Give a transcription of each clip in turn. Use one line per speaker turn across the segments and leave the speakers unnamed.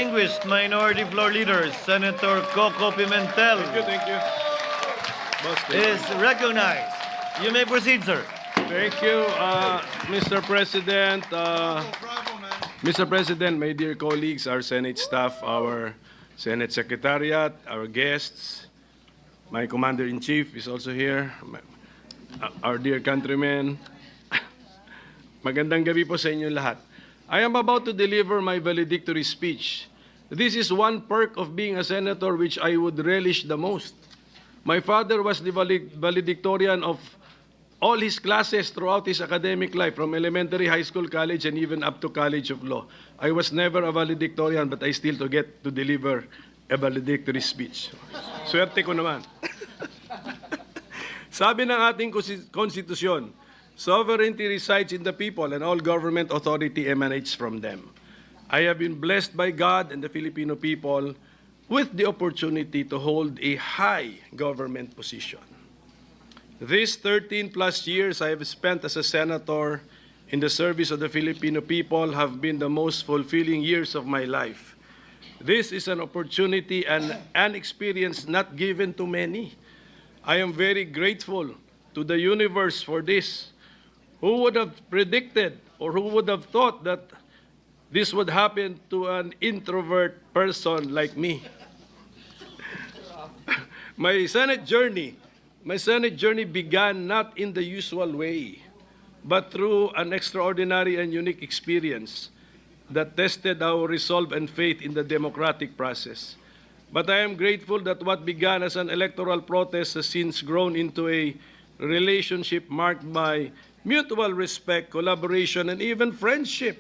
Distinguished Minority Floor Leader, Senator Koko Pimentel
Thank you. Boss,
is recognized. You may proceed, sir.
Thank you, Mr. President. Mr. President, my dear colleagues, our Senate staff, our Senate Secretariat, our guests, my Commander-in-Chief is also here, our dear countrymen. Magandang gabi po sa inyo lahat. I am about to deliver my valedictory speech. This is one perk of being a senator which I would relish the most. My father was the valedictorian of all his classes throughout his academic life, from elementary, high school, college, and even up to College of Law. I was never a valedictorian, but I still get to deliver a valedictory speech. Swerte ko naman. Sabi ng ating konstitusyon, sovereignty resides in the people and all government authority emanates from them. I have been blessed by God and the Filipino people with the opportunity to hold a high government position. These 13 plus years I have spent as a senator in the service of the Filipino people have been the most fulfilling years of my life. This is an opportunity and an experience not given to many. I am very grateful to the universe for this. Who would have predicted or who would have thought that this would happen to an introvert person like me? My Senate journey began not in the usual way, but through an extraordinary and unique experience that tested our resolve and faith in the democratic process. But I am grateful that what began as an electoral protest has since grown into a relationship marked by mutual respect, collaboration, and even friendship.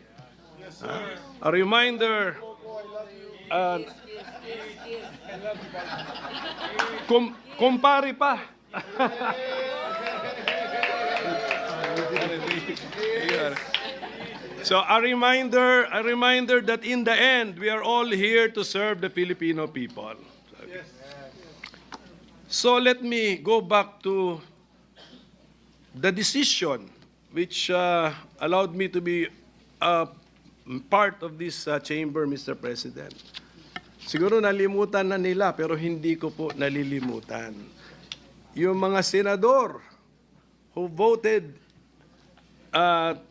Yes, sir. A reminder, kumpare pa. So a reminder that in the end, we are all here to serve the Filipino people. Yes. So let me go back to the decision which allowed me to be part of this chamber, Mr. President. Siguro nalimutan na nila, pero hindi ko po nalilimutan. Yung mga senador who voted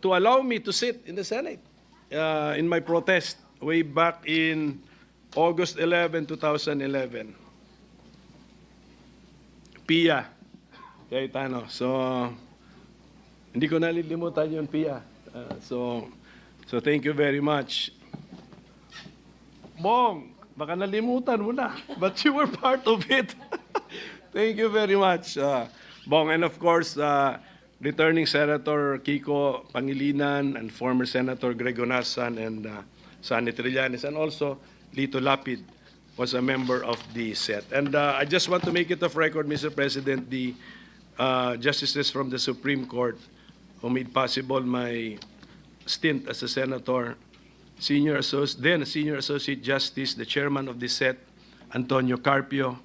to allow me to sit in the Senate in my protest way back in August 11, 2011. Pia Cayetano. So, hindi ko nalilimutan yun, Pia. So thank you very much. Bong, baka nalimutan mo na, but you were part of it. Thank you very much, Bong. And of course, returning Senator Kiko Pangilinan and former Senator Greg Onasan and Sonny Trillanes, and also Lito Lapid was a member of the set. And I just want to make it of record, Mr. President, the justices from the Supreme Court who made possible my stint as a senator, then Senior Associate Justice, the chairman of the set, Antonio Carpio,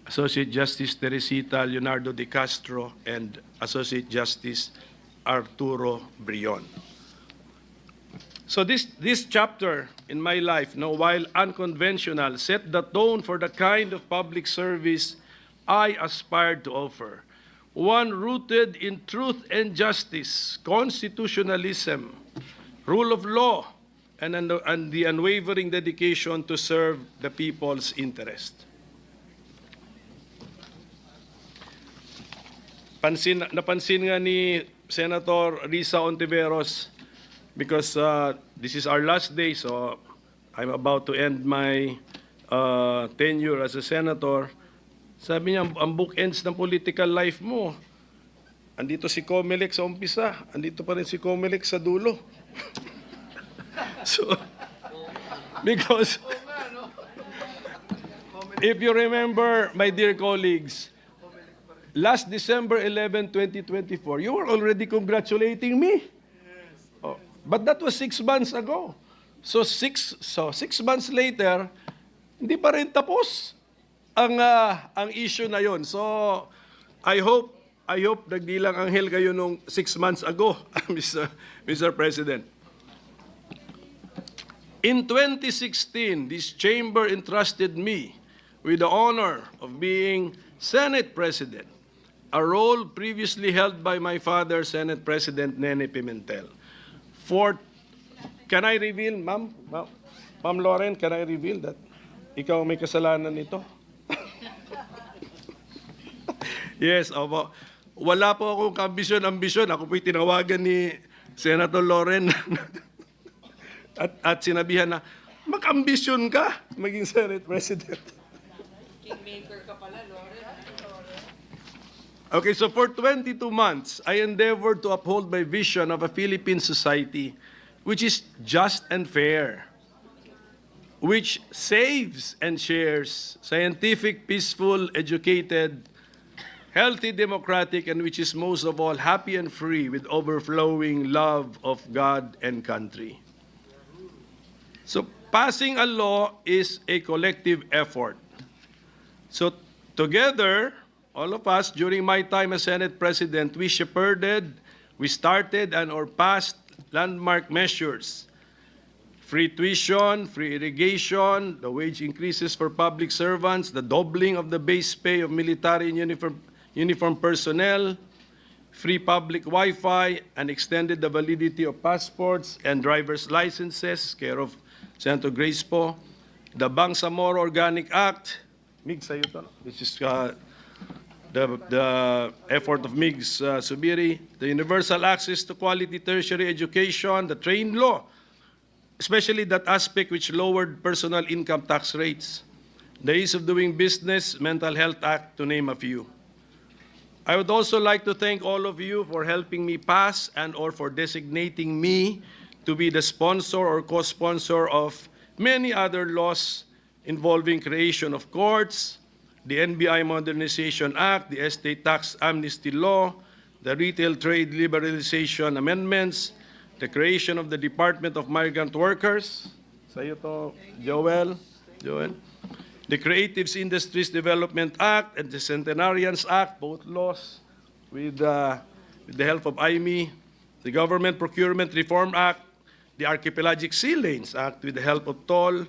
Associate Justice Teresita Leonardo de Castro, and Associate Justice Arturo Brion. So this chapter in my life, while unconventional, set the tone for the kind of public service I aspired to offer. One rooted in truth and justice, constitutionalism, rule of law, and the unwavering dedication to serve the people's interest. Napansin nga ni Senator Risa Ontiveros, because this is our last day, so I'm about to end my tenure as a senator. Sabi niya, ang bookends ng political life mo, andito si Comelec sa umpisa, andito pa rin si Comelec sa dulo. So, because if you remember, my dear colleagues, last December 11, 2024, you were already congratulating me. Oh, but that was 6 months ago. So 6 months later, hindi pa rin tapos ang issue na yon. So I hope nagdilang anghel kayo nung 6 months ago, Mr. President. In 2016, this chamber entrusted me with the honor of being Senate President, a role previously held by my father, Senate President Nene Pimentel. Can I reveal, Ma'am? Ma'am Lauren, can I reveal that ikaw may kasalanan nito? Yes, opo. Wala po akong ambisyon. Ako po'y tinawagan ni Senator Lauren at sinabihan na, mag-ambisyon ka maging Senate President.
Kingmaker ka pala, Lauren.
Okay, so for 22 months, I endeavored to uphold my vision of a Philippine society which is just and fair, which saves and shares, scientific, peaceful, educated, healthy, democratic, and which is most of all happy and free with overflowing love of God and country. So passing a law is a collective effort. So together, all of us, during my time as Senate President, we shepherded, we started and or passed landmark measures. Free tuition, free irrigation, the wage increases for public servants, the doubling of the base pay of military and uniform personnel, free public Wi-Fi, and extended the validity of passports and driver's licenses, care of Senator Grace po, the Bangsamoro Organic Act, Mig sa'yo to, this is the effort of Migs Subiri, the universal access to quality tertiary education, the train law, especially that aspect which lowered personal income tax rates, the ease of doing business, Mental Health Act, to name a few. I would also like to thank all of you for helping me pass and or for designating me to be the sponsor or co-sponsor of many other laws involving creation of courts, the NBI Modernization Act, the Estate Tax Amnesty Law, the Retail Trade Liberalization Amendments, the creation of the Department of Migrant Workers, sa'yo to, Joel, the Creative Industries Development Act and the Centenarians Act, both laws with the help of IME, the Government Procurement Reform Act, the Archipelagic Sea Lanes Act with the help of TOL,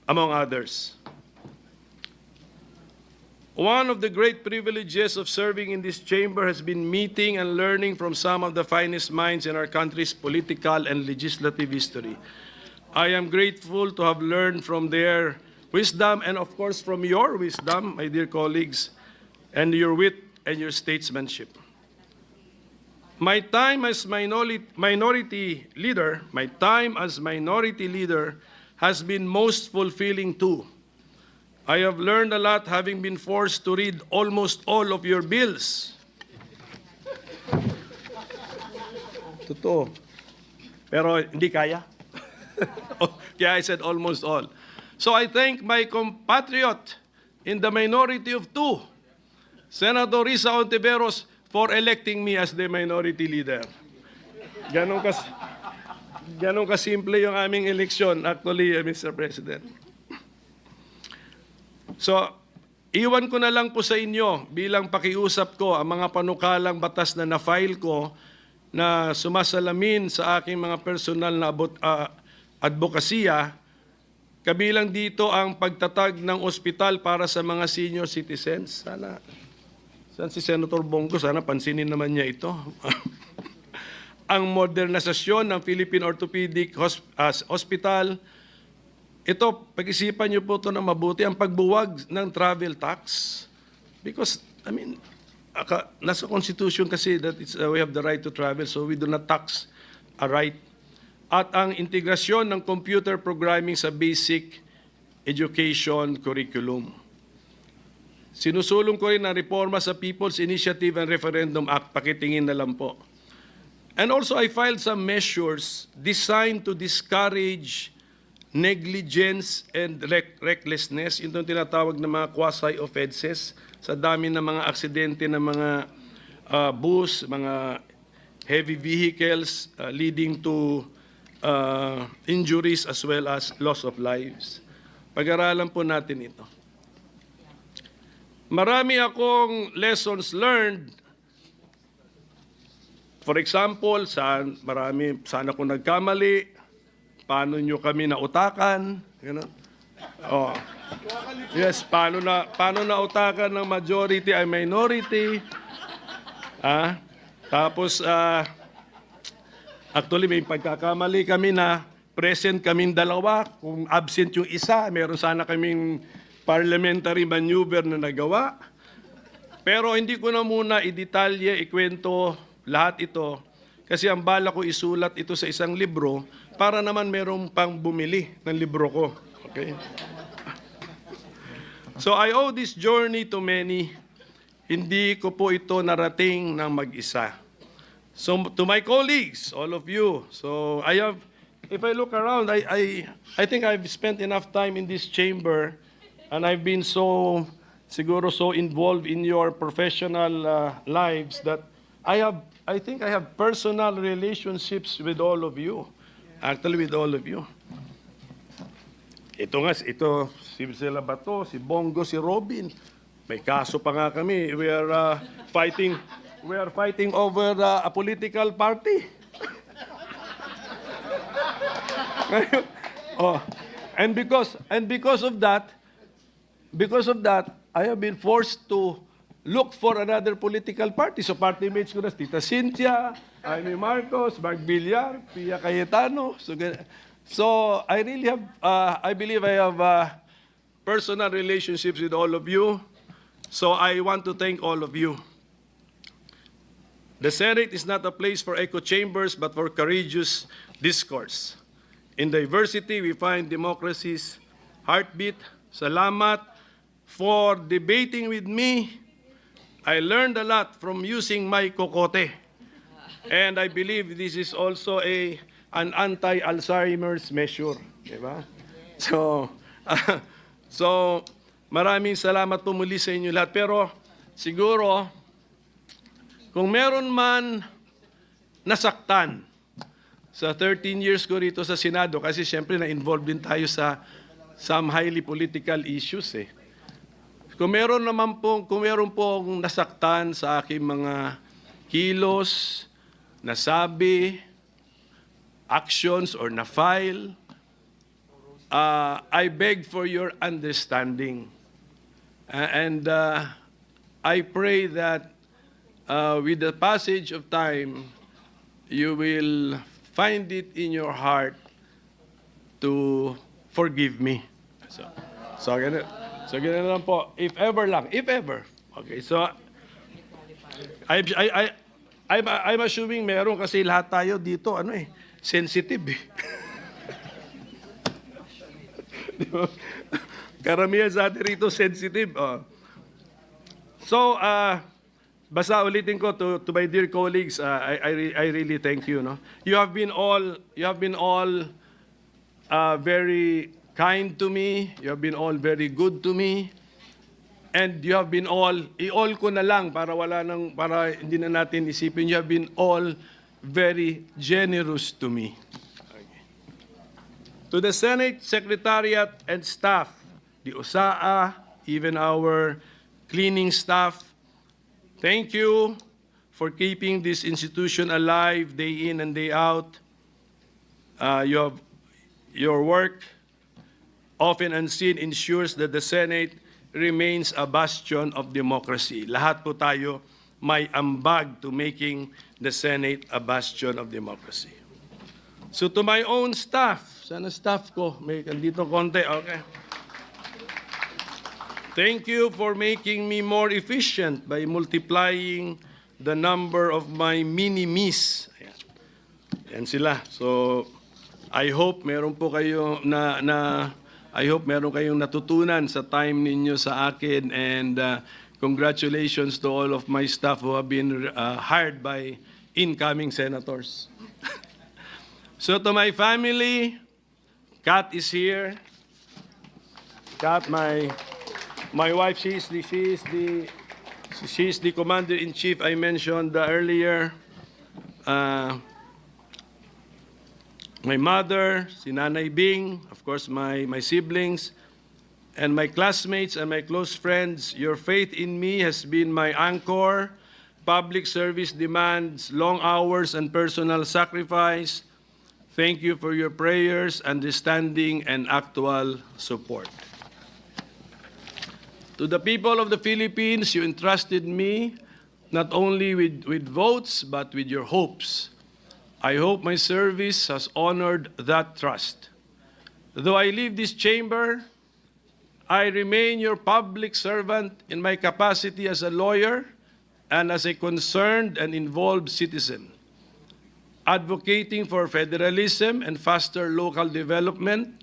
among others. One of the great privileges of serving in this chamber has been meeting and learning from some of the finest minds in our country's political and legislative history. I am grateful to have learned from their wisdom and, of course, from your wisdom, my dear colleagues, and your wit and your statesmanship. My time as minority leader has been most fulfilling too. I have learned a lot having been forced to read almost all of your bills. Totoo. Pero hindi kaya. Kaya I said almost all. So I thank my compatriot in the minority of two, Senator Risa Ontiveros, for electing me as the minority leader. Ganun kasimple yung aming eleksyon, actually, Mr. President. So, iwan ko na lang po sa inyo bilang pakiusap ko ang mga panukalang batas na na-file ko na sumasalamin sa aking mga personal na advokasya. Kabilang dito ang pagtatag ng ospital para sa mga senior citizens. Saan si Senator Bongo? Sana pansinin naman niya ito. Ang modernisasyon ng Philippine Orthopedic Hospital. Ito, pag-isipan niyo po ito na mabuti, ang pagbuwag ng travel tax. Because, nasa Constitution kasi that we have the right to travel, so we do not tax a right. At ang integrasyon ng computer programming sa basic education curriculum. Sinusulong ko rin ang reforma sa People's Initiative and Referendum Act. Pakitingin na lang po. And also, I filed some measures designed to discourage negligence and recklessness, yung tinatawag na mga quasi-offenses sa dami ng mga aksidente ng mga bus, mga heavy vehicles leading to injuries as well as loss of lives. Pag-aralan po natin ito. Marami akong lessons learned. For example, saan ako nagkamali, paano nyo kami nautakan, ganun. Oh. Yes, paano nautakan ng majority ay minority. Tapos, actually, may pagkakamali kami na present kaming dalawa. Kung absent yung isa, meron sana kaming parliamentary maneuver na nagawa. Pero hindi ko na muna i-detalye, ikwento lahat ito. Kasi ang bala ko isulat ito sa isang libro para naman merong pang bumili ng libro ko. Okay? So I owe this journey to many. Hindi ko po ito narating ng mag-isa. So to my colleagues, all of you, so if I look around, I think I've spent enough time in this chamber and I've been siguro so involved in your professional lives that I think I have personal relationships with all of you. Actually, with all of you. Ito, si Sila Bato, si Bongo, si Robin. May kaso pa nga kami. We are fighting over a political party. And because of that, I have been forced to look for another political party. So party mates ko na, Tita Cynthia, Amy Marcos, Mark Villar, Pia Cayetano. So I really have, I believe I have personal relationships with all of you. So I want to thank all of you. The Senate is not a place for echo chambers, but for courageous discourse. In diversity, we find democracy's heartbeat. Salamat for debating with me. I learned a lot from using my kokote. And I believe this is also an anti-Alzheimer's measure. Diba? So, maraming salamat po muli sa inyo lahat. Pero siguro, kung meron man nasaktan sa 13 years ko rito sa Senado, kasi siyempre na-involved din tayo sa some highly political issues eh. Kung meron pong nasaktan sa aking mga kilos, nasabi, actions, or na-file, I beg for your understanding. And I pray that with the passage of time, you will find it in your heart to forgive me. So ganun lang po. If ever. Okay, so I'm assuming meron kasi lahat tayo dito, sensitive eh. Karamihan sa atin rito sensitive. So, basta ulitin ko to my dear colleagues, I really thank you. No? You have been all very kind to me. You have been all very good to me. And you have been all ko na lang para hindi na natin isipin. You have been all very generous to me. Okay. To the Senate Secretariat and staff, the OSAA, even our cleaning staff, thank you for keeping this institution alive day in and day out. Your work, often unseen, ensures that the Senate remains a bastion of democracy. Lahat po tayo may ambag to making the Senate a bastion of democracy. So to my own staff, sana staff ko, may kandito konti, okay. Thank you for making me more efficient by multiplying the number of my mini-me's. Yan sila. So I hope meron po kayo I hope meron kayong natutunan sa time ninyo sa akin, and congratulations to all of my staff who have been hired by incoming senators. So to my family, Kat is here. Kat, my wife, she's the commander-in-chief I mentioned earlier. My mother, si Nanay Bing, of course my siblings, and my classmates and my close friends. Your faith in me has been my anchor. Public service demands long hours and personal sacrifice. Thank you for your prayers, understanding, and actual support. To the people of the Philippines, you entrusted me not only with votes, but with your hopes. I hope my service has honored that trust. Though I leave this chamber, I remain your public servant in my capacity as a lawyer and as a concerned and involved citizen, advocating for federalism and faster local development,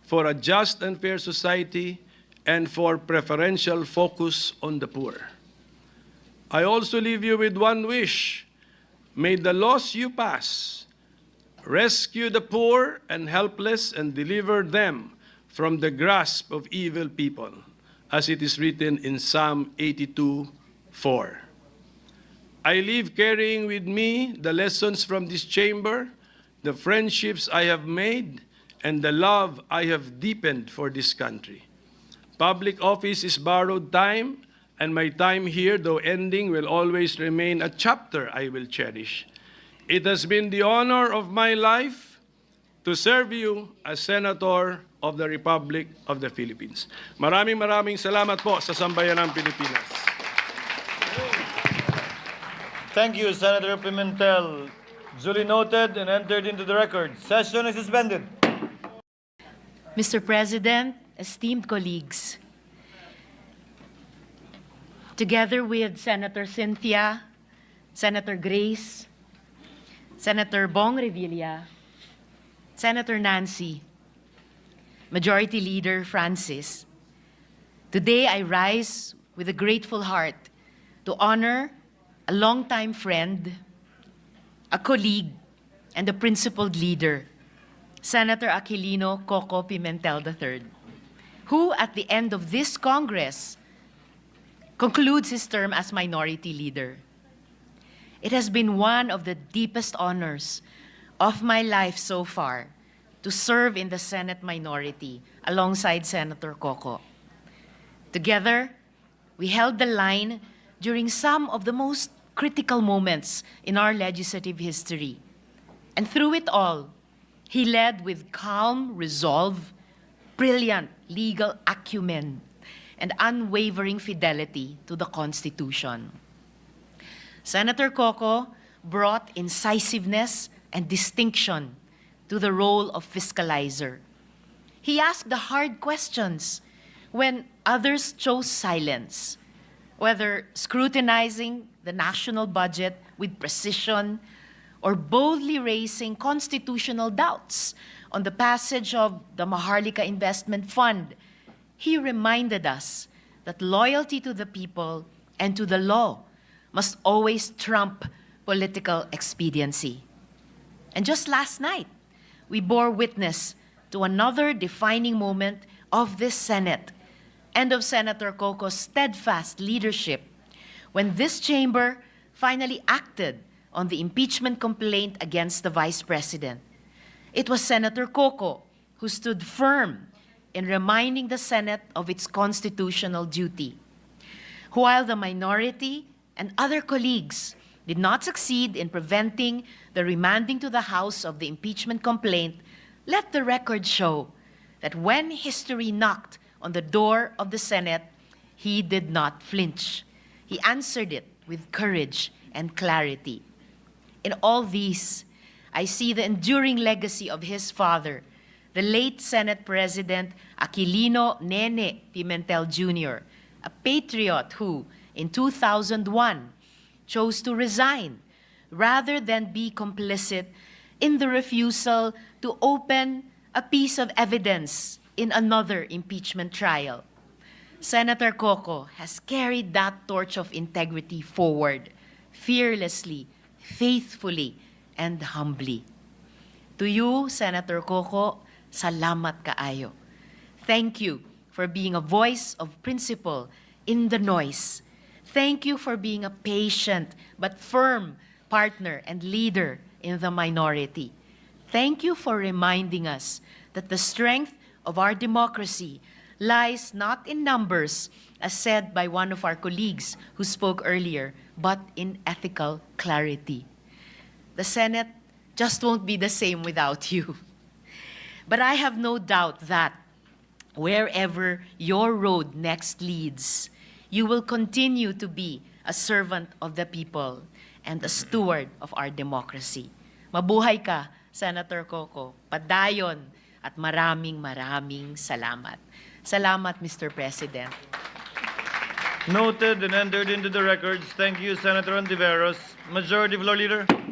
for a just and fair society, and for preferential focus on the poor. I also leave you with one wish. May the laws you pass rescue the poor and helpless and deliver them from the grasp of evil people, as it is written in Psalm 82:4. I leave carrying with me the lessons from this chamber, the friendships I have made, and the love I have deepened for this country. Public office is borrowed time, and my time here, though ending, will always remain a chapter I will cherish. It has been the honor of my life to serve you as Senator of the Republic of the Philippines. Maraming salamat po sa sambayanang Pilipinas.
Thank you, Senator Pimentel. Duly noted and entered into the record. Session is suspended.
Mr. President, esteemed colleagues, together with Senator Cynthia, Senator Grace, Senator Bong Revilla, Senator Nancy, Majority Leader Francis, today I rise with a grateful heart to honor a longtime friend, a colleague, and a principled leader, Senator Aquilino Koko Pimentel III, who at the end of this Congress concludes his term as Minority Leader. It has been one of the deepest honors of my life so far to serve in the Senate minority alongside Senator Koko. Together, we held the line during some of the most critical moments in our legislative history. And through it all, he led with calm resolve, brilliant legal acumen, and unwavering fidelity to the Constitution. Senator Koko brought incisiveness and distinction to the role of fiscalizer. He asked the hard questions when others chose silence, whether scrutinizing the national budget with precision or boldly raising constitutional doubts on the passage of the Maharlika Investment Fund. He reminded us that loyalty to the people and to the law must always trump political expediency. And just last night, we bore witness to another defining moment of this Senate and of Senator Koko's steadfast leadership when this chamber finally acted on the impeachment complaint against the Vice President. It was Senator Koko who stood firm in reminding the Senate of its constitutional duty. While the minority and other colleagues did not succeed in preventing the remanding to the House of the impeachment complaint, let the record show that when history knocked on the door of the Senate, he did not flinch. He answered it with courage and clarity. In all these, I see the enduring legacy of his father, the late Senate President Aquilino Nene Pimentel Jr., a patriot who, in 2001, chose to resign rather than be complicit in the refusal to open a piece of evidence in another impeachment trial. Senator Koko has carried that torch of integrity forward, fearlessly, faithfully, and humbly. To you, Senator Koko, salamat kaayo. Thank you for being a voice of principle in the noise. Thank you for being a patient but firm partner and leader in the minority. Thank you for reminding us that the strength of our democracy lies not in numbers, as said by one of our colleagues who spoke earlier, but in ethical clarity. The Senate just won't be the same without you. But I have no doubt that wherever your road next leads, you will continue to be a servant of the people and a steward of our democracy. Mabuhay ka, Senator Koko. Padayon at maraming salamat. Salamat, Mr. President.
Noted and entered into the records. Thank you, Senator Ontiveros. Majority Floor Leader.